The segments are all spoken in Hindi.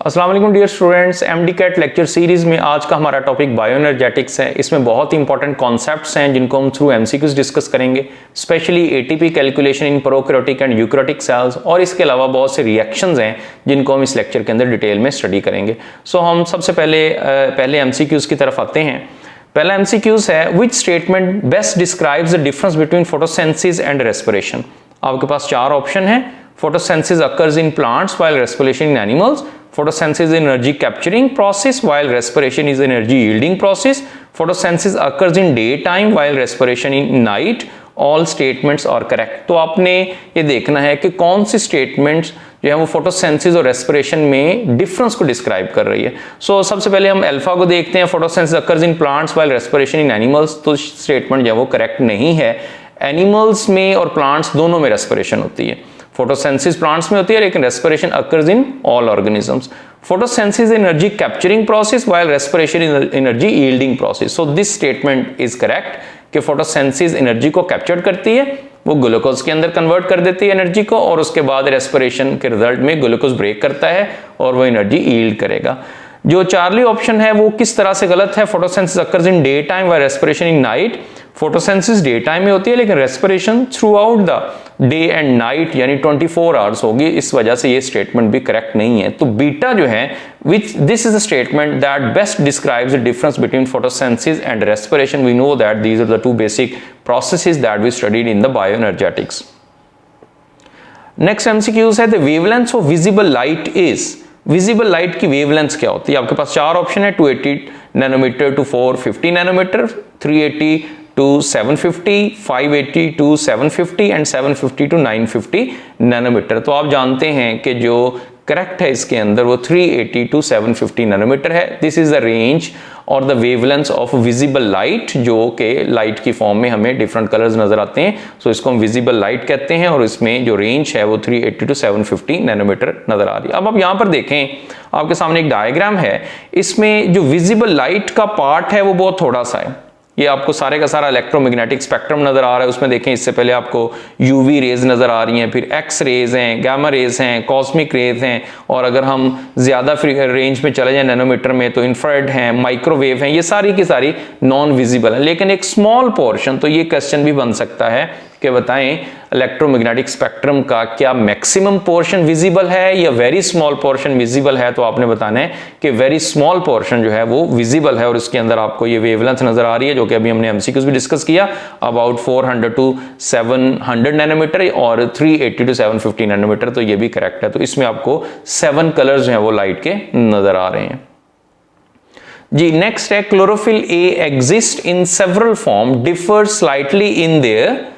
अस्सलाम वालेकुम dear students, MDCAT lecture series में आज का हमारा टॉपिक बायोएनर्जेटिक्स है। इसमें बहुत ही इंपॉर्टेंट कॉन्सेप्ट्स हैं जिनको हम थ्रू MCQs डिस्कस करेंगे, specially ATP calculation in prokaryotic and eukaryotic cells, और इसके अलावा बहुत से रिएक्शंस हैं जिनको हम इस लेक्चर के अंदर डिटेल में स्टडी करेंगे। सो हम सबसे पहले MCQs की तरफ आते हैं। पहला MCQs है, which statement best describes the difference between photosynthesis and respiration. आपके पास चार ऑप्शन है। Photosynthesis occurs in plants while respiration in animals, photosynthesis is energy capturing process while respiration is energy yielding process, photosynthesis occurs in daytime while respiration in night, all statements are correct। तो आपने ये देखना है कि कौन सी स्टेटमेंट्स जो है वो फोटोसिंथेसिस और रेस्पिरेशन में डिफरेंस को डिस्क्राइब कर रही है। सो सबसे पहले हम अल्फा को देखते हैं, photosynthesis occurs in plants while respiration in animals। तो स्टेटमेंट जो है वो करेक्ट नहीं है। एनिमल्स में और प्लांट्स दोनों में रेस्पिरेशन होती है। फोटोसिंथेसिस प्लांट्स में होती है लेकिन respiration occurs in all organisms. Photosynthesis energy capturing process while respiration is energy yielding process. So this statement is correct कि फोटोसिंथेसिस एनर्जी को कैप्चर करती है, वो ग्लूकोज के अंदर कन्वर्ट कर देती है एनर्जी को, और उसके बाद रेस्पिरेशन के रिजल्ट में ग्लूकोज ब्रेक करता है और वो एनर्जी यील्ड करेगा। जो चार्ली ऑप्शन है वो किस तरह से गलत है। Photosynthesis occurs in day time while respiration in night. Photosynthesis day time में होती है लेकिन respiration through out the day and night यानी 24 आवर्स होगी, इस वजह से ये स्टेटमेंट भी करेक्ट नहीं है। तो बीटा जो है, which this is a statement that best describes the difference between photosynthesis and respiration. We know that these are the two basic processes that we studied in the bioenergetics. Next MCQs है, the wavelength of visible light is. Visible light की वेवलेंथ क्या होती है? आपके पास चार ऑप्शन है, 280 nanometre to 450 nanometre, 380 to 750, 580 to 750 and 750 to 950 nanometre. तो आप जानते हैं कि जो करेक्ट है इसके अंदर वो 380 to 750 नैनोमीटर है। दिस इज द रेंज और the wavelength of visible light, जो कि लाइट की फॉर्म में हमें डिफरेंट कलर्स नजर आते हैं। सो इसको हम विजिबल लाइट कहते हैं और इसमें जो रेंज है वो 380 to 750 नैनोमीटर नजर आ रही है। अब आप यहाँ पर देखें, आपके सामने एक डायग्राम है, इसमें जो विजिबल लाइट का पार्ट है वो बहुत थोड़ा सा है। ये आपको सारे का सारा इलेक्ट्रोमैग्नेटिक स्पेक्ट्रम नजर आ रहा है। उसमें देखें, इससे पहले आपको यूवी रेज नजर आ रही हैं, फिर एक्स रेज हैं, गामा रेज हैं, कॉस्मिक रेज हैं, और अगर हम ज्यादा रेंज में चले जाएं नैनोमीटर में तो इंफ्रारेड हैं, माइक्रोवेव हैं। ये सारी की सारी नॉन विजिबल है, लेकिन एक स्मॉल पोर्शन। तो ये क्वेश्चन भी बन सकता है कि बताएं इलेक्ट्रोमैग्नेटिक स्पेक्ट्रम का क्या मैक्सिमम पोर्शन विजिबल है या वेरी स्मॉल पोर्शन विजिबल है। तो आपने बताना है कि वेरी स्मॉल पोर्शन जो है वो विजिबल है, और इसके अंदर आपको ये वेवलेंथ नजर आ रही है, जो कि अभी हमने MCQs भी डिस्कस किया, अबाउट 400 to 700 नैनोमीटर और 380 to 750 नैनोमीटर। तो ये भी करेक्ट है। तो इसमें आपको 7 कलर्स जो है वो लाइट के नजर आ रहे हैं जी। नेक्स्ट है, chlorophyll A exist in several form, differ slightly in their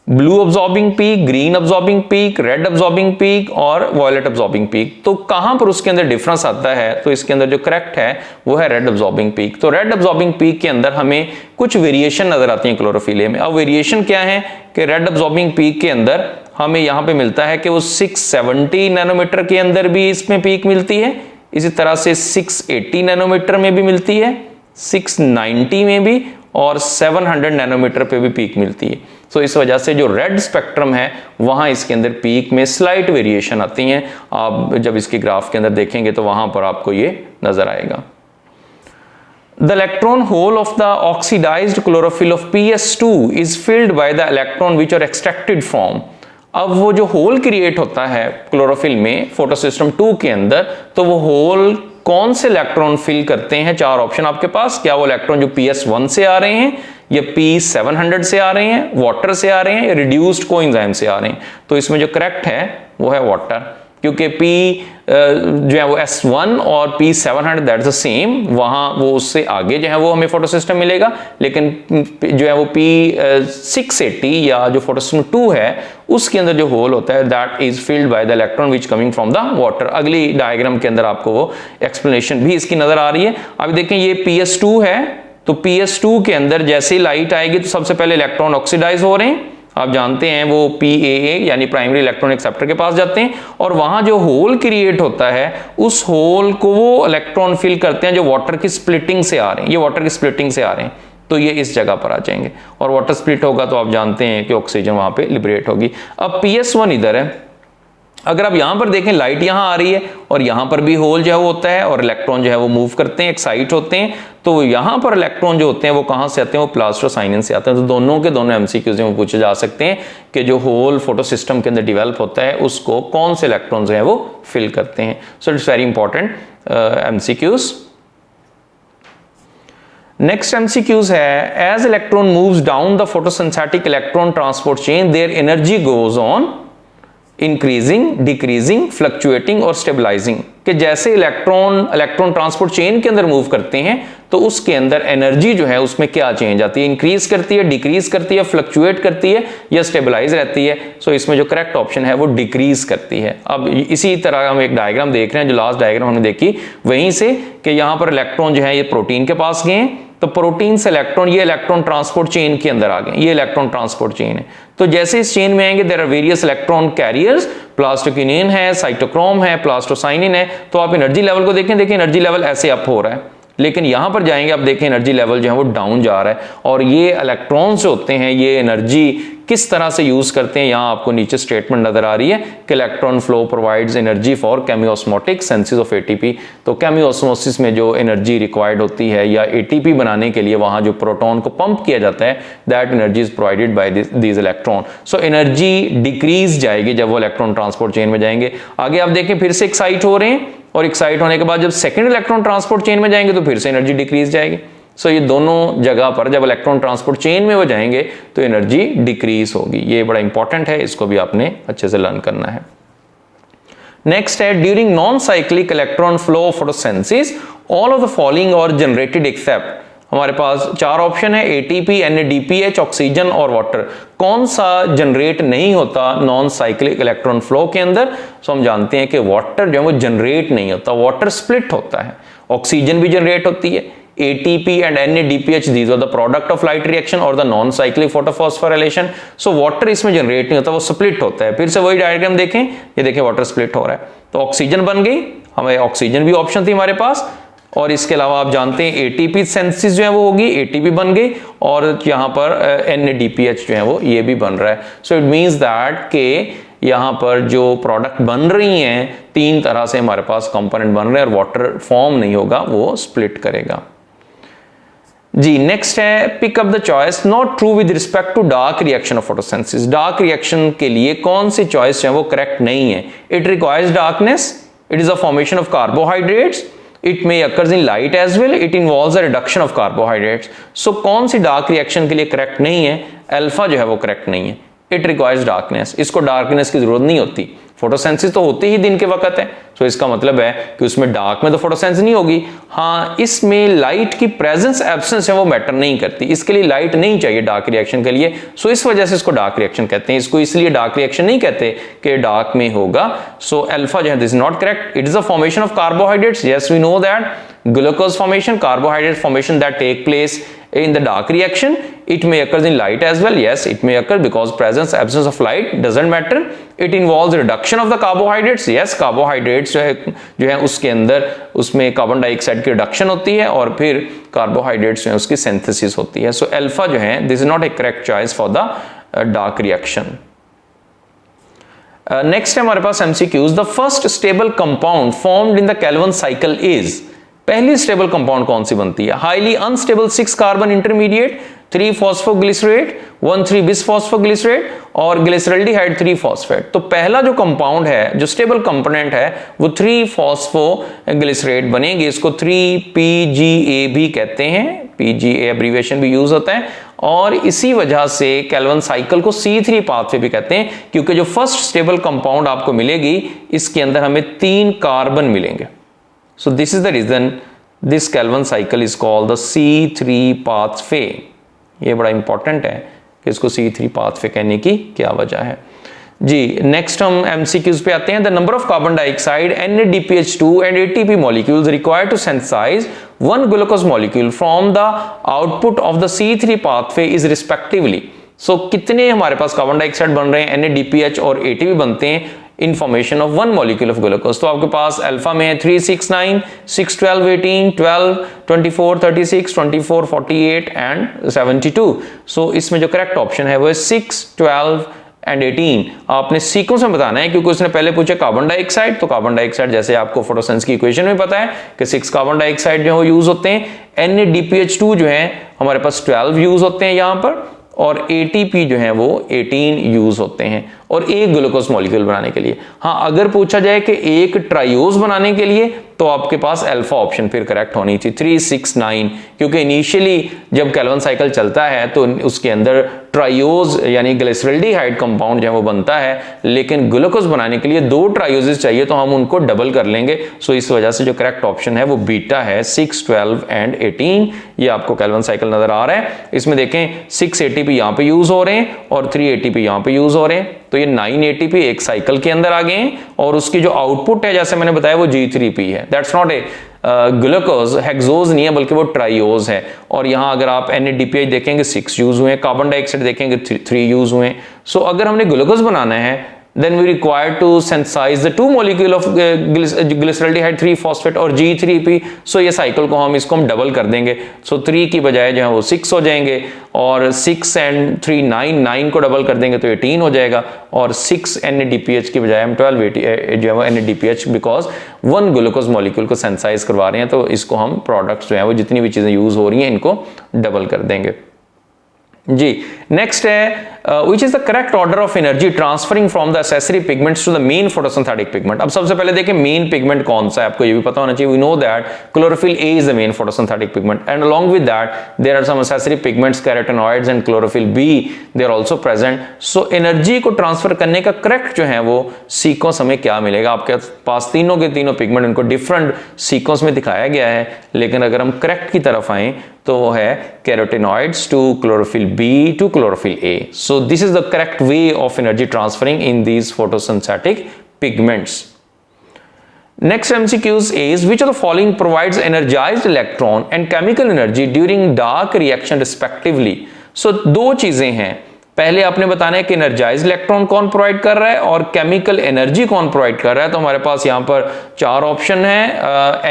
blue absorbing peak, green absorbing peak, red absorbing peak और वॉयलेट अब्सॉर्बिंग पीक। तो कहां पर उसके अंदर डिफरेंस आता है? तो इसके अंदर जो करेक्ट है वो है रेड अब्सॉर्बिंग पीक। तो रेड अब्सॉर्बिंग पीक के अंदर हमें कुछ वेरिएशन नजर आती है क्लोरोफिल में। अब वेरिएशन क्या है कि रेड अब्सॉर्बिंग पीक के अंदर हमें यहां पे मिलता है कि वो 670 नैनोमीटर के अंदर भी इसमें पीक मिलती है, इसी तरह से 680 नैनोमीटर में भी मिलती है, 690 में भी, और 700 नैनोमीटर पे भी पीक मिलती है। तो इस वजह से जो रेड स्पेक्ट्रम है वहां इसके अंदर पीक में स्लाइट वेरिएशन आती हैं। आप जब इसके ग्राफ के अंदर देखेंगे तो वहां पर आपको ये नजर आएगा। The electron hole of the oxidised chlorophyll of PS2 is filled by the electron which are extracted from. अब वो जो होल क्रिएट होता है क्लोरोफिल में फोटोसिस्टम 2 के अंदर, तो वो होल कौन से इलेक्ट्रॉन फिल करते हैं? चार ऑप्शन आपके पास। क्या वो इलेक्ट्रॉन जो PS1 से आ रहे हैं, या P700 से आ रहे हैं, वाटर से आ रहे हैं, या रिड्यूस्ड कोएंजाइम से आ रहे हैं? तो इसमें जो करेक्ट है वो है वाटर, क्योंकि P जो है वो S1 और P700 दैट्स द सेम, वहां वो उससे आगे जो है वो हमें फोटोसिस्टम मिलेगा, लेकिन जो है वो P680 या जो फोटोसिस्टम 2 है उसके अंदर जो होल होता है that is filled by the electron which coming from the water. अगली डायग्राम के अंदर आपको वो एक्सप्लेनेशन भी इसकी नजर आ रही है। अभी देखें, ये PS2 है, तो PS2 के अंदर जैसे ही लाइट आएगी तो सबसे पहले इलेक्ट्रॉन ऑक्सीडाइज हो रहे हैं। आप जानते हैं वो PAA यानी प्राइमरी इलेक्ट्रॉन एक्सेप्टर के पास जाते हैं, और वहां जो होल क्रिएट होता है उस होल को वो इलेक्ट्रॉन फिल करते हैं जो वाटर की स्प्लिटिंग से आ रहे हैं। ये वाटर की स्प्लिटिंग से आ रहे हैं, तो ये इस जगह पर आ जाएंगे, और वाटर स्प्लिट होगा तो आप जानते हैं कि ऑक्सीजन वहां पे लिबरेट होगी। अब PS1 इधर है, अगर आप यहां पर देखें लाइट यहां आ रही है और यहां पर भी होल जो है वो होता है और इलेक्ट्रॉन जो है वो मूव करते हैं, एक्साइट होते हैं, तो यहां पर इलेक्ट्रॉन जो होते हैं वो कहां से आते हैं, वो प्लास्टोसाइनिन से आते हैं। तो दोनों के दोनों एमसीक्यूज में पूछे जा सकते हैं कि जो होल फोटोसिस्टम के अंदर डिवेलप होता है उसको कौन से इलेक्ट्रॉन जो है वो फिल करते हैं। So it's very important MCQs. Next MCQs है, as electron moves down the photosynthetic electron transport chain their energy goes on increasing, decreasing, fluctuating और स्टेबलाइजिंग, कि जैसे इलेक्ट्रॉन ट्रांसपोर्ट चेन के अंदर मूव करते हैं तो उसके अंदर एनर्जी जो है उसमें क्या चेंज आती है, इंक्रीज करती है, डिक्रीज करती है, फ्लक्चुएट करती है या स्टेबलाइज रहती है। सो इसमें जो करेक्ट ऑप्शन है वो डिक्रीज करती है। अब इसी तरह हम एक डायग्राम देख रहे हैं, जो लास्ट डायग्राम हमने देखी वहीं से, कि यहां पर इलेक्ट्रॉन जो है ये प्रोटीन के पास गए हैं, तो प्रोटीन से इलेक्ट्रॉन, ये इलेक्ट्रॉन ट्रांसपोर्ट चेन के अंदर आ गए, ये इलेक्ट्रॉन ट्रांसपोर्ट चेन है। तो जैसे इस चेन में आएंगे there are various electron carriers, plastoquinone है, साइटोक्रोम है, प्लास्टोसाइनिन है। तो आप एनर्जी लेवल को देखें, देखिए एनर्जी लेवल ऐसे अप हो रहा है, लेकिन यहां पर जाएंगे आप देखें एनर्जी लेवल जो है वो डाउन जा रहा है। और ये इलेक्ट्रॉन्स होते हैं, ये एनर्जी किस तरह से यूज करते हैं, यहां आपको नीचे स्टेटमेंट नजर आ रही है कि electron flow provides energy for chemiosmotic synthesis of ATP. तो केमियोस्मोसिस में जो एनर्जी रिक्वायर्ड होती है या एटीपी बनाने के लिए वहां जो प्रोटॉन को पंप किया जाता है, that energy is provided by these electron. So energy decrease जाएगी जब वो इलेक्ट्रॉन ट्रांसपोर्ट चेन में जाएंगे। आगे आप देखें फिर से एक्साइट हो रहे हैं और एक्साइट होने के बाद जब सेकंड इलेक्ट्रॉन ट्रांसपोर्ट चेन में जाएंगे तो फिर से एनर्जी डिक्रीज जाएगी। सो ये दोनों जगह पर जब इलेक्ट्रॉन ट्रांसपोर्ट चेन में वो जाएंगे तो एनर्जी डिक्रीज होगी। ये बड़ा इंपॉर्टेंट है, इसको भी आपने अच्छे से लर्न करना है। नेक्स्ट है, during non cyclic electron flow photosynthesis all of the following are generated except, हमारे पास चार ऑप्शन है, एटीपी, NADPH, ऑक्सीजन और वाटर। कौन सा जनरेट नहीं होता नॉन साइक्लिक इलेक्ट्रॉन फ्लो के अंदर? सो हम जानते हैं कि वाटर जो है वो जनरेट नहीं होता, वाटर स्प्लिट होता है। ऑक्सीजन भी जनरेट होती है, ATP and NADPH, these are the product of light reaction और the non-cyclic photophosphorylation। So water इसमें जनरेट नहीं होता, वो स्प्लिट होता है। फिर से वही डायग्राम देखें, ये देखें वाटर स्प्लिट हो रहा है, तो ऑक्सीजन बन गई, हमें ऑक्सीजन भी ऑप्शन थी हमारे पास। और इसके अलावा आप जानते हैं ATP सिंथेसिस जो है वो होगी, ATP बन गई, और यहाँ पर NADPH जो है वो ये भी बन रहा है। सो इट मीन्स दैट के यहाँ पर जो प्रोडक्ट बन रही हैं तीन तरह से हमारे पास कंपोनेंट बन रहे हैं और वाटर फॉर्म नहीं होगा, वो स्प्लिट करेगा। जी नेक्स्ट है, pick up the choice not true with respect to dark reaction of photosynthesis. Dark reaction के लिए कौन सी चॉइस है वो करेक्ट नहीं है? It requires darkness, it is a formation of carbohydrates, it may occurs in light as well, it involves a reduction of carbohydrates. So कौन सी डार्क रिएक्शन के लिए करेक्ट नहीं है? अल्फा जो है वो करेक्ट नहीं है। इट रिक्वायर्स डार्कनेस, इसको डार्कनेस की जरूरत नहीं होती, फोटोसेंसिस तो होती ही दिन के वक्त है। तो इसका मतलब है कि उसमें डार्क में तो फोटोसेंसिस नहीं होगी। हाँ, इसमें लाइट की प्रेजेंस एब्सेंस है वो मैटर नहीं करती, इसके लिए लाइट नहीं चाहिए डार्क रिएक्शन के लिए। सो इस वजह से इसको डार्क रिएक्शन कहते हैं। इसको इसलिए डार्क रिएक्शन नहीं कहते कि डार्क में होगा। सो अल्फा जो है this is not correct. It is a formation of carbohydrates, yes we know that, glucose formation, carbohydrate formation that take place in the dark reaction. It may occur in light as well, yes it may occur because presence absence of light doesn't matter. It involves reduction of the carbohydrates, yes carbohydrates जो है उसके अंदर उसमें कार्बन डाइऑक्साइड की रिडक्शन होती है और फिर कार्बोहाइड्रेट्स जो है उसकी सिंथेसिस होती है। सो अल्फा जो है this is not A correct choice for the dark reaction. Next है हमारे पास MCQs, the first stable compound formed in the Calvin cycle is, पहली स्टेबल कंपाउंड कौन सी बनती है? Highly unstable 6 carbon intermediate, 3 phosphoglycerate, 1,3 bisphosphoglycerate और ग्लिसरल्डिहाइड 3 फॉस्फेट। तो पहला जो कंपाउंड है, जो स्टेबल कंपोनेंट है, वो 3 फॉस्फोग्लिसरेट बनेगी। इसको 3PGA भी कहते हैं, PGA एब्रीविएशन भी यूज होता है। और इसी वजह से केल्विन साइकिल को C3 पाथवे भी कहते हैं, क्योंकि जो फर्स्ट स्टेबल कंपाउंड आपको मिलेगी इसके अंदर हमें 3 कार्बन मिलेंगे। So this is the reason this Kelvin cycle is called the C3 pathway। ये बड़ा इंपॉर्टेंट है कि इसको C3 pathway कहने की क्या वजह है। जी नेक्स्ट हम MCQs पे आते हैं। The number of carbon dioxide NADPH2 and ATP molecules required to synthesize one glucose molecule from the output of the C3 pathway is respectively. So कितने हमारे पास कार्बन डाइऑक्साइड बन रहे हैं, NADPH और ATP बनते हैं in formation of one molecule of glucose. तो आपके पास अल्फा में है 3, 6, 9, 6, 12, 18, 12, 24, 36, 24, 48 एंड 72। सो इसमें जो करेक्ट ऑप्शन है वो है 6, 12, एंड 18 आपने सीक्वेंस में बताना है, क्योंकि उसने पहले पूछा कार्बन डाइऑक्साइड, तो कार्बन डाइऑक्साइड जैसे आपको फोटोसिंथेसिस की इक्वेशन में पता है कि 6 कार्बन डाइऑक्साइड जो है यूज होते हैं। NADPH2 जो है हमारे पास 12 यूज होते हैं यहां पर, और ATP जो है वो 18 यूज होते हैं, और एक ग्लूकोज मॉलिक्यूल बनाने के लिए। हाँ, अगर पूछा जाए कि एक ट्रायोज बनाने के लिए, तो आपके पास अल्फा ऑप्शन फिर करेक्ट होनी चाहिए, 3, 6, 9, क्योंकि इनिशियली जब कैल्विन साइकिल चलता है तो उसके अंदर ट्रायोज यानी ग्लिसरल्डिहाइड कंपाउंड जो है वो बनता है, लेकिन ग्लूकोज बनाने के लिए 2 ट्रायोजेस चाहिए, तो हम उनको डबल कर लेंगे। सो इस वजह से जो करेक्ट ऑप्शन है वो बीटा है, 6, 12 एंड 18। ये आपको कैल्विन साइकिल नजर आ रहा है। इसमें देखें 6 ATP यहां पे यूज हो रहे हैं और 3 ATP यहां पे यूज हो रहे हैं, तो ये 9 ATP एक साइकिल के अंदर आ गए हैं, और उसकी जो आउटपुट है जैसे मैंने बताया वो G3P है। That's not a glucose, hexose नहीं है बल्कि वो ट्राइयोज है। और यहां अगर आप NADPH देखेंगे 6 यूज हुए हैं, कार्बन डाइऑक्साइड देखेंगे 3 यूज हुए हैं। सो अगर हमने ग्लूकोज बनाना है then we require to synthesize the 2 molecule of glyceraldehyde 3-phosphate और G3P। सो ये साइकिल को हम इसको डबल कर देंगे, सो 3 की बजाय जो है वो 6 हो जाएंगे, और 6 एंड 3 9 को डबल कर देंगे तो 18 हो जाएगा, और 6 NADPH की बजाय हम 12 जो है वो NADPH, बिकॉज 1 ग्लूकोज मॉलिक्यूल को सेंसाइज करवा रहे हैं, तो इसको हम प्रोडक्ट्स जो है वो जितनी भी चीजें यूज हो रही हैं इनको डबल कर देंगे जी। नेक्स्ट है which is the correct order of energy transferring from the accessory pigments to the main photosynthetic pigment। अब सबसे पहले देखें मेन पिगमेंट कौन सा है, आपको ये भी पता होना चाहिए। we know that chlorophyll A is the main photosynthetic pigment and along with that there are some accessory pigments carotenoids and chlorophyll B, they are also present। so energy को ट्रांसफर करने का करेक्ट जो है वो सीक्वेंस हमें क्या मिलेगा, आपके पास तीनों के तीनों पिगमेंट उनको डिफरेंट सीक्वेंस में दिखाया गया है, लेकिन अगर हम करेक्ट की तरफ आए तो वो है carotenoids to chlorophyll B to chlorophyll A। so this is the correct way of energy transferring in these photosynthetic pigments। next MCQs is which of the following provides energized electron and chemical energy during dark reaction respectively। so दो चीजें हैं, पहले आपने बताना है कि एनर्जाइज इलेक्ट्रॉन कौन प्रोवाइड कर रहा है और केमिकल एनर्जी कौन प्रोवाइड कर रहा है। तो हमारे पास यहां पर 4 ऑप्शन है,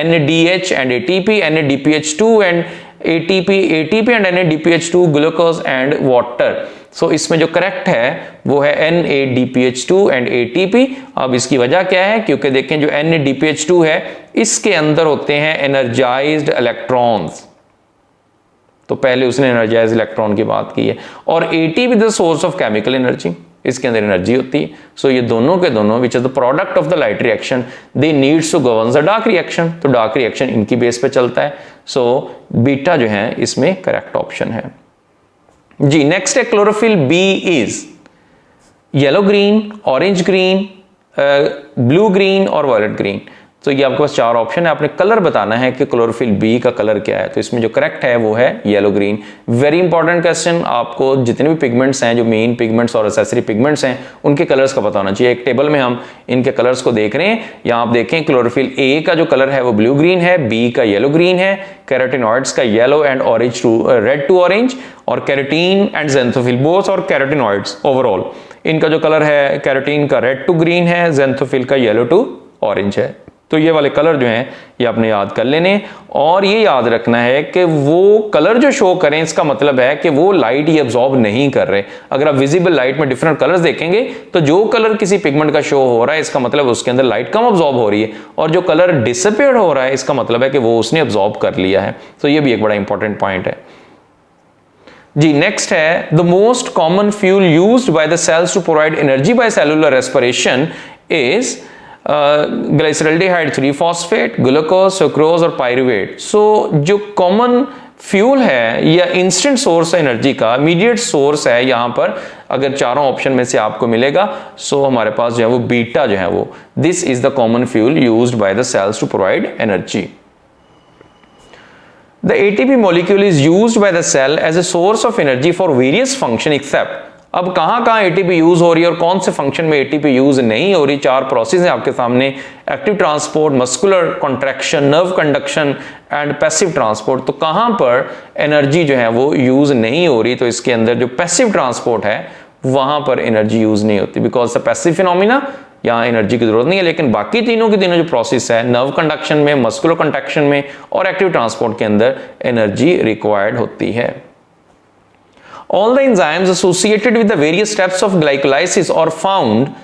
NADH and ATP, NADPH2 and ATP and NADPH2, glucose and water. So इसमें जो करेक्ट है वो है NADPH2 एंड ATP। अब इसकी वजह क्या है, क्योंकि देखें जो NADPH2 है इसके अंदर होते हैं एनर्जाइज्ड इलेक्ट्रॉन्स, तो पहले उसने एनर्जाइज्ड इलेक्ट्रॉन की बात की है, और ATP the source of chemical energy, इसके अंदर एनर्जी होती है। सो ये दोनों के दोनों which is the product of the light reaction, they needs to govern the dark reaction, तो डार्क रिएक्शन इनकी बेस पे चलता है। सो बीटा जो है इसमें करेक्ट ऑप्शन है जी। नेक्स्ट है chlorophyll B is yellow green, orange green, blue green और वायलेट ग्रीन। तो ये आपके पास 4 ऑप्शन है, आपने कलर बताना है कि क्लोरोफिल B का कलर क्या है। तो इसमें जो करेक्ट है वो है yellow green. Very important question, आपको जितने भी पिगमेंट्स हैं, जो मेन पिगमेंट्स और एक्सेसरी पिगमेंट्स हैं, उनके कलर्स का पता होना चाहिए। एक टेबल में हम इनके कलर्स को देख रहे हैं, यहाँ आप देखें क्लोरोफिल A का जो कलर है वो ब्लू ग्रीन है, B का येलो ग्रीन है, कैरोटिनॉइड्स का yellow and orange to red to orange, और कैरोटीन एंड ज़ेंथोफिल बोथ और कैरोटिनॉइड्स ओवरऑल इनका जो कलर है, कैरोटीन का रेड टू ग्रीन है, ज़ेंथोफिल का येलो टू ऑरेंज है। तो ये वाले कलर जो हैं ये आपने याद कर लेने, और ये याद रखना है कि वो कलर जो शो करें इसका मतलब है कि वो लाइट ये अब्सॉर्ब नहीं कर रहे। अगर आप विजिबल लाइट में डिफरेंट कलर्स देखेंगे तो जो कलर किसी पिगमेंट का शो हो रहा है इसका मतलब उसके अंदर लाइट कम अब्सॉर्ब हो रही है, और जो कलर डिसअपीयर हो रहा है इसका मतलब है कि वो उसने अब्सॉर्ब कर लिया है। तो ये भी एक बड़ा इंपॉर्टेंट पॉइंट है जी। नेक्स्ट है the most common fuel used by the cells to provide energy by cellular respiration is glyceraldehyde three phosphate, glucose, sucrose और पायरुवेट। सो जो कॉमन फ्यूल है या इंस्टेंट सोर्स है एनर्जी का, इमीडिएट सोर्स है यहां पर, अगर चारों ऑप्शन में से आपको मिलेगा, सो हमारे पास जो है वो बीटा जो है वो this is the common fuel used by the cells to provide energy. The ATP molecule is used by the cell as a source of energy for various function except। अब कहां ATP यूज हो रही है और कौन से फंक्शन में ATP यूज नहीं हो रही। 4 प्रोसेस है आपके सामने, active transport, muscular contraction, nerve conduction and passive transport. तो कहां पर एनर्जी जो है वो यूज नहीं हो रही, तो इसके अंदर जो पैसिव ट्रांसपोर्ट है वहां पर एनर्जी यूज नहीं होती, बिकॉज द पैसिव फिनोमिना, यहाँ एनर्जी की जरूरत नहीं है। लेकिन बाकी तीनों के तीनों जो प्रोसेस है, नर्व कंडक्शन में, मस्कुलर कंट्रैक्शन में और एक्टिव ट्रांसपोर्ट के अंदर एनर्जी रिक्वायर्ड होती है। All the enzymes associated with the various steps of glycolysis are found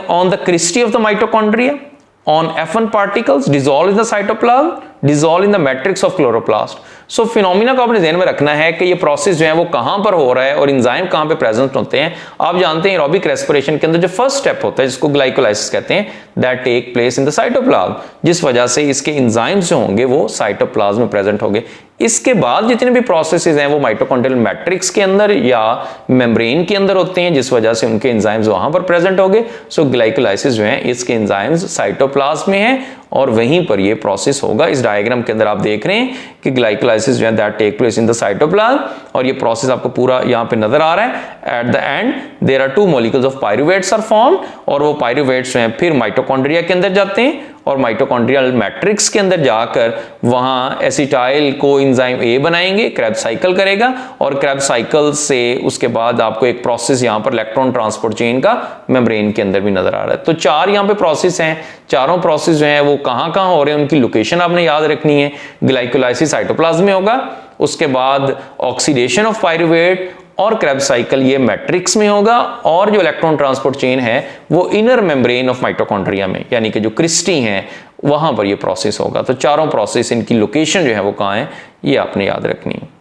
on the cristae of the mitochondria, on F1 particles, dissolve in the cytoplasm, dissolve in the matrix of chloroplast. So phenomena को आपने ध्यान में रखना है कि ये प्रोसेस जो है वो कहां पर हो रहा है और एंजाइम कहां पे प्रेजेंट होते हैं। आप जानते हैं एरोबिक रेस्पिरेशन के अंदर जो फर्स्ट स्टेप होता है जिसको ग्लाइकोलाइसिस कहते हैं, that take place in the cytoplasm, जिस वजह से इसके एंजाइम्स जो होंगे वो साइटोप्लाज्म में प्रेजेंट होंगे। इसके बाद जितने भी प्रोसेसेस हैं वो माइटोकॉन्ड्रियल मैट्रिक्स के अंदर या मेम्ब्रेन के अंदर होते हैं, जिस वजह से उनके एंजाइम्स वहां पर प्रेजेंट होंगे। सो ग्लाइकोलाइसिस जो है इसके एंजाइम्स साइटोप्लाज्म में है और वहीं पर ये प्रोसेस होगा। इस डायग्राम के अंदर आप देख रहे हैं कि ग्लाइकोलाइसिस जो है that take place in the cytoplasm और ये प्रोसेस आपको पूरा यहां पे नजर आ रहा है। At the end there are 2 molecules of pyruvates are formed और वो पायरुवेट्स जो हैं फिर माइटोकॉन्ड्रिया के अंदर जाते हैं और माइटोकॉन्ड्रियल मैट्रिक्स के अंदर जाकर वहां एसिटाइल कोएंजाइम ए बनाएंगे, क्रेब्स साइकिल करेगा और क्रेब्स साइकिल से उसके बाद आपको एक प्रोसेस यहां पर इलेक्ट्रॉन ट्रांसपोर्ट चेन का मेम्ब्रेन के अंदर भी नजर आ रहा है। तो 4 यहां पे प्रोसेस हैं, चारों प्रोसेस जो है वो कहां हो रहे हैं उनकी लोकेशन आपने याद रखनी है। ग्लाइकोलाइसिस साइटोप्लाज्म में होगा, उसके बाद ऑक्सीडेशन ऑफ पायरुवेट और क्रेब्स साइकिल ये मैट्रिक्स में होगा और जो इलेक्ट्रॉन ट्रांसपोर्ट चेन है वो इनर मेम्ब्रेन ऑफ माइटोकॉन्ड्रिया में यानी कि जो क्रिस्टी हैं वहां पर ये प्रोसेस होगा। तो चारों प्रोसेस इनकी लोकेशन जो है वो कहां है ये आपने याद रखनी है।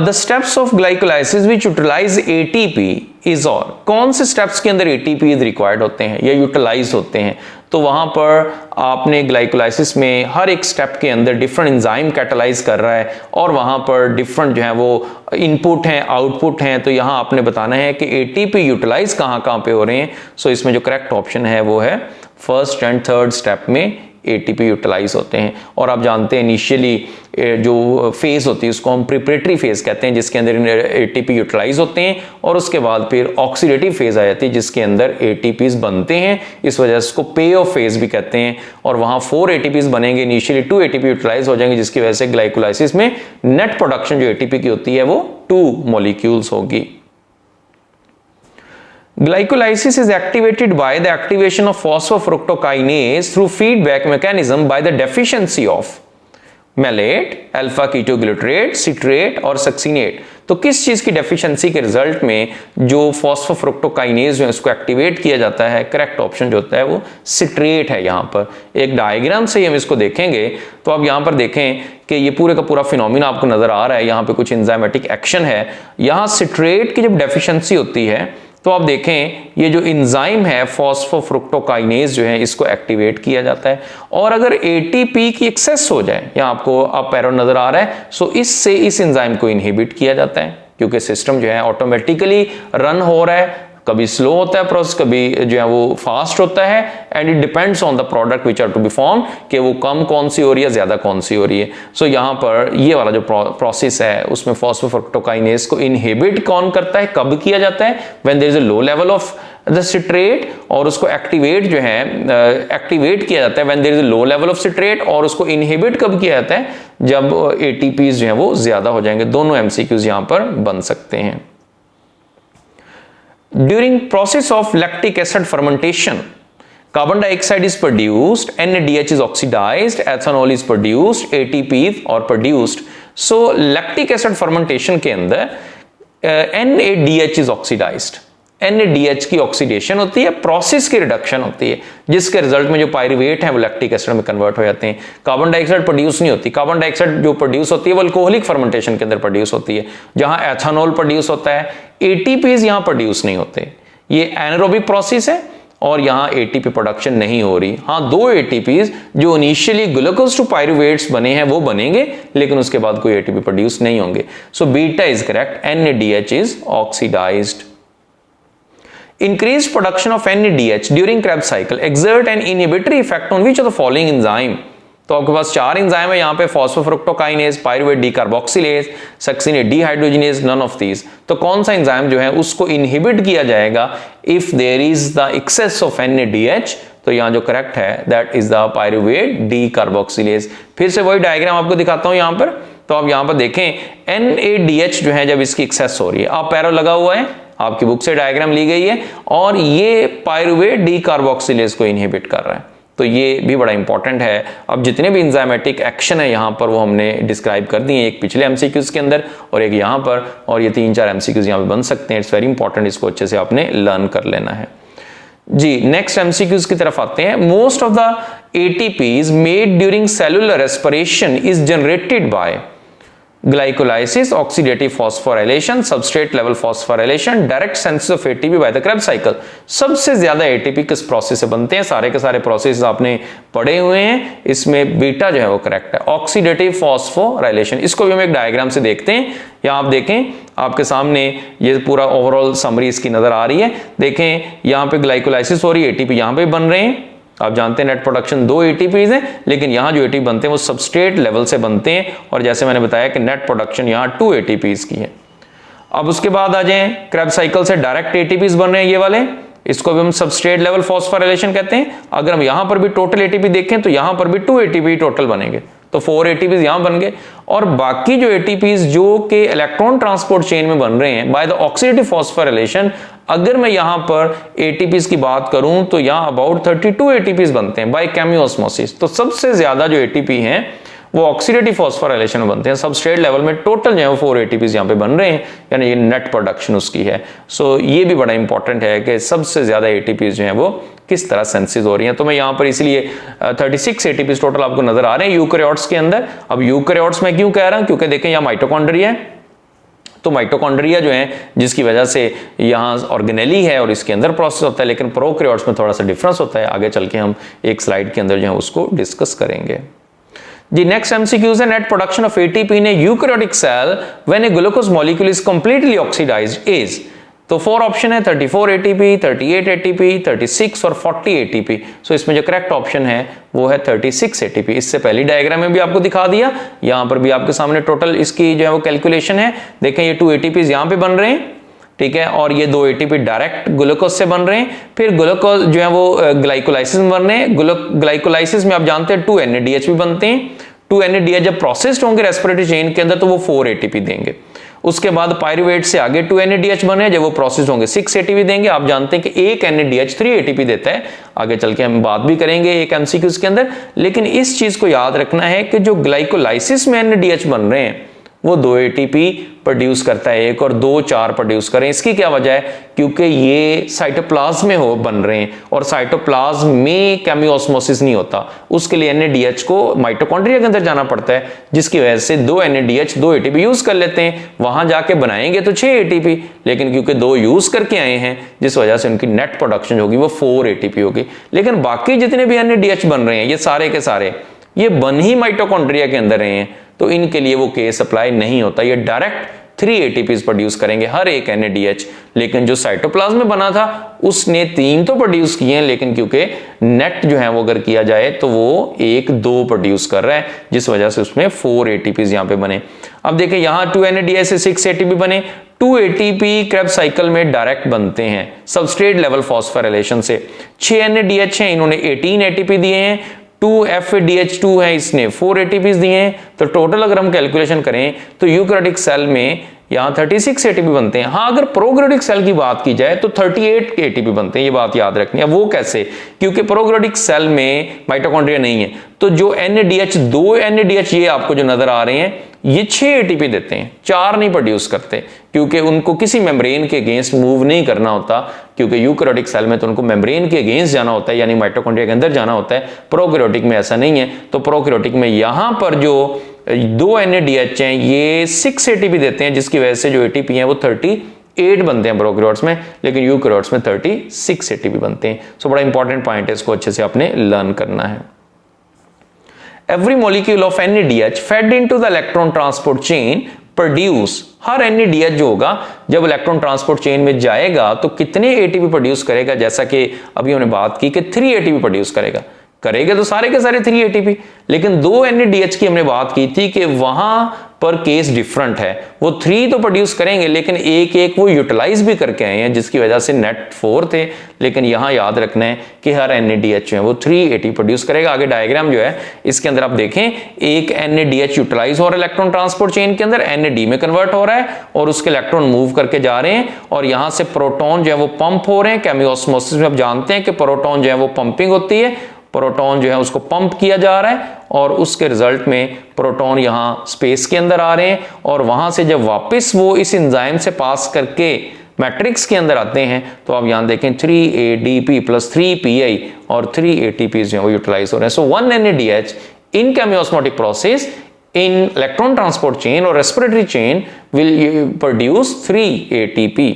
The steps of glycolysis which utilise ATP is और कौन से स्टेप्स के अंदर एटीपी रिक्वायर्ड होते हैं या यूटिलाइज होते हैं। तो वहां पर आपने ग्लाइकोलाइसिस में हर एक स्टेप के अंदर डिफरेंट एंजाइम कैटालाइज कर रहा है और वहां पर डिफरेंट जो है वो इनपुट हैं आउटपुट हैं। तो यहां आपने बताना है कि एटीपी यूटिलाइज कहां पे हो रहे हैं। सो इसमें जो करेक्ट ऑप्शन है वो है फर्स्ट एंड थर्ड स्टेप में एटीपी यूटिलाइज होते हैं। और आप जानते हैं इनिशियली जो फेज होती है उसको हम प्रिपरेटरी फेज कहते हैं जिसके अंदर एटीपी यूटिलाइज होते हैं और उसके बाद फिर ऑक्सीडेटिव फेज आ जाती है जिसके अंदर एटीपीज बनते हैं। इस वजह से इसको पे ऑफ फेज भी कहते हैं और वहां 4 एटीपीज बनेंगे, इनिशियली 2 एटीपी यूटिलाइज हो जाएंगे जिसकी वजह से ग्लाइकोलाइसिस में नेट प्रोडक्शन जो एटीपी की होती है वो 2 मॉलिक्यूल्स होगी। Glycolysis is activated by the activation of phosphofructokinase through feedback mechanism by the deficiency of malate, alpha ketoglutarate, citrate और succinate। तो किस चीज की डेफिशिएंसी के रिजल्ट में जो फॉस्फोफ्रुक्टोकाइनेज जो है उसको एक्टिवेट किया जाता है। करेक्ट ऑप्शन जो होता है वो सिट्रेट है। यहां पर एक डायग्राम से ही हम इसको देखेंगे तो आप यहां पर देखें कि ये पूरे का पूरा फिनोमिना आपको नजर आ रहा है। यहां पे कुछ एंजाइमेटिक एक्शन है। यहां सिट्रेट की जब डेफिशिएंसी होती है तो आप देखें ये जो एंजाइम है फॉस्फोफ्रुक्टोकाइनेज जो है इसको एक्टिवेट किया जाता है और अगर एटीपी की एक्सेस हो जाए, यहाँ आपको अप एरो नजर आ रहा है, सो इससे इस एंजाइम को इनहिबिट किया जाता है क्योंकि सिस्टम जो है ऑटोमेटिकली रन हो रहा है। कभी स्लो होता है प्रोसेस, कभी जो है वो फास्ट होता है and it depends on the product which are to be form कि वो कम कौन सी हो रही है ज्यादा कौन सी हो रही है। सो यहाँ पर ये वाला जो प्रोसेस है उसमें फॉस्फोफ्रुक्टोकाइनेज को इनहिबिट कौन करता है, कब किया जाता है, when there is a low level of the citrate और उसको एक्टिवेट जो है एक्टिवेट किया जाता है when there is a low level of citrate और उसको इनहिबिट कब किया जाता है जब एटीपीज जो है वो ज्यादा हो जाएंगे। दोनों एमसीक्यूज यहाँ पर बन सकते हैं। During process of lactic acid fermentation, carbon dioxide is produced, NADH is oxidized, ethanol is produced, ATP are produced. So lactic acid fermentation के अंदर NADH is oxidized. NADH की ऑक्सीडेशन होती है, प्रोसेस की रिडक्शन होती है जिसके रिजल्ट में जो पायरुवेट है वो लैक्टिक एसिड में कन्वर्ट हो जाते हैं। कार्बन डाइऑक्साइड प्रोड्यूस नहीं होती। कार्बन डाइऑक्साइड जो प्रोड्यूस होती है वो अल्कोहलिक फर्मेंटेशन के अंदर प्रोड्यूस होती है जहां एथेनॉल प्रोड्यूस होता है। एटीपीज यहां प्रोड्यूस नहीं होते। ये एनारोबिक प्रोसेस है और यहां एटीपी प्रोडक्शन नहीं हो रही। हाँ 2 एटीपीज जो इनिशियली ग्लूकोज टू पायरुवेट्स बने हैं वो बनेंगे लेकिन उसके बाद कोई एटीपी प्रोड्यूस नहीं होंगे। So beta is correct, NADH is oxidised. Increased production of NADH during Krebs cycle exert an inhibitory effect on which of the following enzyme? तो आपके पास 4 एंजाइम है यहाँ पे, phosphofructokinase, pyruvate decarboxylase, succinate dehydrogenase, none of these. तो कौन सा एंजाइम जो है उसको इनहिबिट किया जाएगा if there is the excess of NADH। तो यहाँ जो करेक्ट है that is the pyruvate decarboxylase. फिर से वही डायग्राम आपको दिखाता हूँ यहाँ पर। तो आप यहाँ पर देखें NADH जो है जब इसकी एक्सेस हो रही है, आप पैरो लगा हुआ है, आपकी बुक से डायग्राम ली गई है और ये पायरुवेट डीकार्बोक्सिलेज को इनहिबिट कर रहा है। तो ये भी बड़ा इंपॉर्टेंट है। अब जितने भी एंजाइमेटिक एक्शन है यहाँ पर वो हमने डिस्क्राइब कर दिए, एक पिछले एमसीक्यूज के अंदर और एक यहाँ पर, और ये 3-4 एमसीक्यूज यहाँ पे बन सकते हैं। इट्स वेरी इंपॉर्टेंट, इसको अच्छे से आपने लर्न कर लेना है जी। नेक्स्ट एमसीक्यूज की तरफ आते हैं। Most of the ATPs made during cellular respiration is generated by glycolysis, oxidative phosphorylation, substrate level phosphorylation, direct synthesis of ATP by the Krebs cycle। सबसे ज्यादा ATP किस प्रोसेस से बनते हैं? सारे के सारे प्रोसेस आपने पढ़े हुए हैं, इसमें बीटा जो है वो करेक्ट है, ऑक्सीडेटिव फॉस्फोराइलेशन। इसको भी हम एक डायग्राम से देखते हैं। यहाँ आप देखें, आपके सामने ये पूरा ओवरऑल समरी इसकी नजर आ रही है। देखें यहाँ पे ग्लाइकोलाइसिस हो रही है, ATP यहाँ पे बन रहे हैं। आप जानते हैं नेट प्रोडक्शन 2 ATPs हैं, लेकिन यहाँ जो ATP बनते हैं वो सबस्ट्रेट लेवल से बनते हैं, और जैसे मैंने बताया कि नेट प्रोडक्शन यहाँ 2 ATPs की है। अब उसके बाद आ जाएं, क्रेब्स साइकिल से डायरेक्ट ATPs बन रहे हैं ये वाले, इसको भी हम सबस्ट्रेट लेवल फॉस्फोराइलेशन कहते हैं। अगर हम यहाँ पर भी टोटल ATP देखें तो यहाँ पर भी 2 ATP टोटल बनेंगे, तो 4 ATPs यहां बन गए। और बाकी जो ATPs जो कि इलेक्ट्रॉन ट्रांसपोर्ट चेन में बन रहे हैं बाय द ऑक्सीडेटिव फॉस्फोराइलेशन, अगर मैं यहां पर ATPs की बात करूं तो यहां अबाउट 32 ATPs बनते हैं बाय केमियोस्मोसिस। तो सबसे ज्यादा जो ATP हैं वो ऑक्सीडेटिव फॉस्फोराइलेशन में बनते हैं। सबस्ट्रेट लेवल में टोटल जो है वो 4 ATPs यहाँ पे बन रहे हैं, यानी ये नेट प्रोडक्शन उसकी है। सो ये भी बड़ा इंपॉर्टेंट है कि सबसे ज्यादा ATPs जो है वो किस तरह सेंसिस हो रही हैं। तो मैं यहाँ पर इसलिए 36 ATPs टोटल आपको नजर आ रहे हैं यूकैरियोट्स के अंदर। अब यूकैरियोट्स में क्यों कह रहा हूं? क्योंकि देखें यहाँ माइटोकॉन्ड्रिया है, तो माइटोकॉन्ड्रिया जो है जिसकी वजह से यहाँ ऑर्गेनेली है और इसके अंदर प्रोसेस होता है, लेकिन प्रोकैरियोट्स में थोड़ा सा डिफरेंस होता है। आगे चल के हम एक स्लाइड के अंदर जो है उसको डिस्कस करेंगे जी। नेक्स्ट एमसीक्यूज है, net production of ATP in a eukaryotic cell when a glucose molecule is completely oxidised is. तो 4 ऑप्शन है, 34 ATP, 38 ATP, 36 और 40 ATP। सो इसमें जो करेक्ट ऑप्शन है वो है 36 ATP। इससे पहली डायग्राम में भी आपको दिखा दिया, यहां पर भी आपके सामने टोटल इसकी जो है वो कैलकुलेशन है। देखें ये 2 ATPs यहां पे बन रहे हैं, ठीक है, और ये 2 ATP डायरेक्ट ग्लूकोज से बन रहे हैं। फिर ग्लूकोज जो है वो ग्लाइकोलाइसिस में बन रहे हैं। ग्लाइकोलाइसिस में आप जानते हैं 2 NADH भी बनते हैं। 2 NADH जब प्रोसेस्ड होंगे रेस्पिरेटरी चेन के अंदर तो वो 4 ATP देंगे। उसके बाद पायरुवेट से आगे 2 NADH बने, जब वो प्रोसेस होंगे 6 ATP देंगे। आप जानते हैं कि एक NADH 3 ATP देता है। आगे चल के हम बात भी करेंगे एक MCQs के अंदर, लेकिन इस चीज को याद रखना है कि जो ग्लाइकोलाइसिस में NADH बन रहे हैं वो 2 ATP प्रोड्यूस करता है, 1 और 2 4 प्रोड्यूस करें। इसकी क्या वजह है? क्योंकि ये साइटोप्लाज्म में हो बन रहे हैं, और साइटोप्लाज्म में केमियोस्मोसिस नहीं होता, उसके लिए NADH को माइटोकॉन्ड्रिया के अंदर जाना पड़ता है, जिसकी वजह से 2 NADH 2 ATP यूज कर लेते हैं। वहां जाके बनाएंगे तो 6 ATP, लेकिन क्योंकि 2 यूज करके आए हैं जिस वजह से उनकी नेट प्रोडक्शन होगी वो 4 ATP होगी। लेकिन बाकी जितने भी NADH बन रहे हैं ये सारे के सारे ये बन ही माइटोकॉन्ड्रिया के अंदर रहे हैं, तो इनके लिए वो केस अप्लाई नहीं होता। ये डायरेक्ट 3 ATPs प्रोड्यूस करेंगे हर एक NADH। लेकिन जो साइटोप्लाज्म में बना था उसने 3 तो प्रोड्यूस किए हैं, लेकिन क्योंकि नेट जो है वो अगर किया जाए तो वो 1-2 प्रोड्यूस कर रहा है, जिस वजह से उसमें 4 ATPs यहाँ पे बने। अब देखिए यहाँ 2 NADH से 6 ATP बने। 2 ATP क्रेब्स साइकिल में डायरेक्ट बनते हैं सबस्ट्रेट लेवल फॉस्फोराइलेशन से। 6 NADH हैं, इन्होंने 18 ATP दिए हैं। 2 FADH2 है, इसने 4 ATPs दिए हैं। तो टोटल अगर हम कैलकुलेशन करें तो यूकैरियोटिक सेल में यहाँ 36 ATP बनते हैं। हाँ, अगर प्रोकैरियोटिक सेल की बात की जाए तो 38 ATP बनते हैं, ये बात याद रखनी है। वो कैसे? क्योंकि प्रोकैरियोटिक सेल में माइटोकॉन्ड्रिया नहीं है, तो जो NADH 2 NADH ये आपको जो नजर आ रहे हैं ये 6 ATP देते हैं, 4 नहीं प्रोड्यूस करते, क्योंकि उनको किसी मेम्ब्रेन के अगेंस्ट मूव नहीं करना होता। क्योंकि यूकैरियोटिक सेल में तो उनको मेम्ब्रेन के अगेंस्ट जाना होता है, यानी माइटोकॉन्ड्रिया के अंदर जाना होता है। प्रोकैरियोटिक में ऐसा नहीं है। तो प्रोकैरियोटिक में यहां पर जो 2 NADH हैं ये 6 ATP देते हैं, जिसकी वजह से जो ATP हैं वो 38 बनते हैं प्रोकैरियोट्स में, लेकिन यूकैरियोट्स में 36 ATP बनते हैं। सो बड़ा इंपॉर्टेंट पॉइंट है, इसको अच्छे से आपने लर्न करना है। Every molecule of NADH fed into the electron transport chain produce, her NADH जो होगा जब इलेक्ट्रॉन ट्रांसपोर्ट चेन में जाएगा तो कितने ATP प्रोड्यूस करेगा? जैसा कि अभी हमने बात की कि 3 ATP प्रोड्यूस करेगा तो सारे के सारे 3 ATP। लेकिन 2 NADH की हमने बात की थी कि वहां पर केस डिफरेंट है, वो 3 तो प्रोड्यूस करेंगे, लेकिन एक वो यूटिलाइज भी करके आए हैं, जिसकी वजह से नेट 4 थे। लेकिन यहां याद रखना है कि हर NADH है वो 3 ATP प्रोड्यूस करेगा। आगे डायग्राम जो है इसके अंदर आप देखें, एक NADH यूटिलाइज हो रहा है इलेक्ट्रॉन ट्रांसपोर्ट चेन के अंदर, NAD में कन्वर्ट हो रहा है और उसके इलेक्ट्रॉन मूव करके जा रहे हैं, और यहां से प्रोटॉन जो है वो पंप हो रहे हैं। केमियोस्मोसिस में आप जानते हैं कि प्रोटॉन जो है वो पंपिंग होती है, प्रोटॉन जो है उसको पंप किया जा रहा है और उसके रिजल्ट में प्रोटॉन यहाँ स्पेस के अंदर आ रहे हैं और वहां से जब वापस वो इस एंजाइम से पास करके मैट्रिक्स के अंदर आते हैं तो आप यहां देखें 3ADP प्लस 3PI और 3 ATP जो है वो यूटिलाइज हो रहे हैं। सो 1 NADH in chemiosmotic process in electron transport chain or respiratory chain will produce 3 ATP.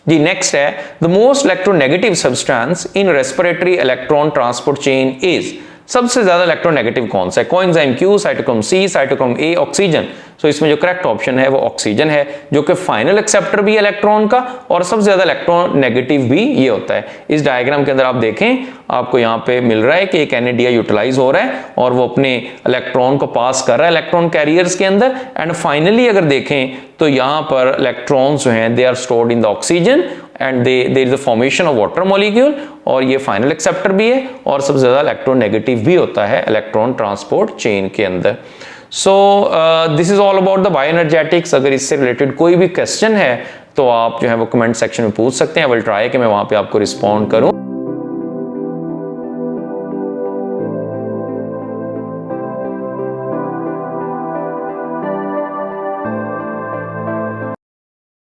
The next है the most electronegative substance in respiratory electron transport chain is, सबसे ज्यादा इलेक्ट्रोनेगेटिव कौन सा है? Coenzyme Q, cytochrome C, cytochrome A, oxygen. So इसमें जो करेक्ट ऑप्शन है वो ऑक्सीजन है, जो कि फाइनल एक्सेप्टर भी है इलेक्ट्रॉन का और सबसे ज्यादा इलेक्ट्रॉन नेगेटिव भी ये होता है। इस डायग्राम के अंदर आप देखें, आपको यहाँ पे मिल रहा है कि एक NADI यूटिलाइज हो रहा है और वो अपने इलेक्ट्रॉन को पास कर रहा है इलेक्ट्रॉन कैरियर्स के अंदर एंड फाइनली अगर देखें तो यहाँ पर इलेक्ट्रॉन्स जो हैं they are stored in the oxygen and there is the formation of water molecule और ये फाइनल एक्सेप्टर भी है और सबसे ज्यादा इलेक्ट्रोनेगेटिव भी होता है इलेक्ट्रॉन ट्रांसपोर्ट चेन के अंदर। So this is all about the bioenergetics. अगर इससे रिलेटेड कोई भी क्वेश्चन है तो आप जो है वो कमेंट सेक्शन में पूछ सकते हैं। आई विल ट्राई कि मैं वहां पे आपको रिस्पॉन्ड करूं।